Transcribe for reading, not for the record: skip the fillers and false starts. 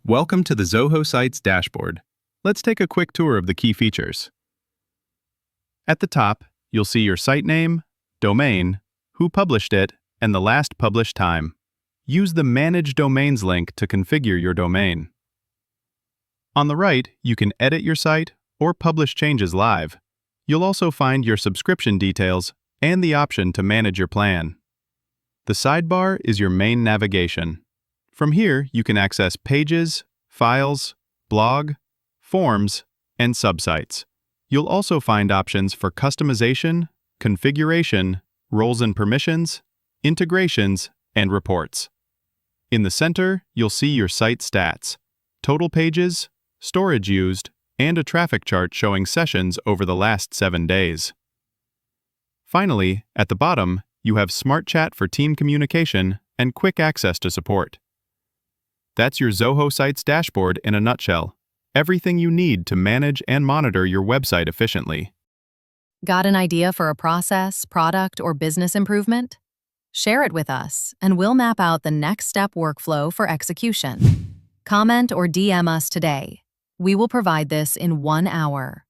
Welcome to the Zoho Sites dashboard. Let's take a quick tour of the key features. At the top, you'll see your site name, domain, who published it, and the last published time. Use the Manage Domains link to configure your domain. On the right, you can edit your site or publish changes live. You'll also find your subscription details and the option to manage your plan. The sidebar is your main navigation. From here, you can access pages, files, blog, forms, and subsites. You'll also find options for customization, configuration, roles and permissions, integrations, and reports. In the center, you'll see your site stats, total pages, storage used, and a traffic chart showing sessions over the last 7 days. Finally, at the bottom, you have Smart Chat for team communication and quick access to support. That's your Zoho Sites dashboard in a nutshell. Everything you need to manage and monitor your website efficiently. Got an idea for a process, product, or business improvement? Share it with us, and we'll map out the next step workflow for execution. Comment or DM us today. We will provide this in 1 hour.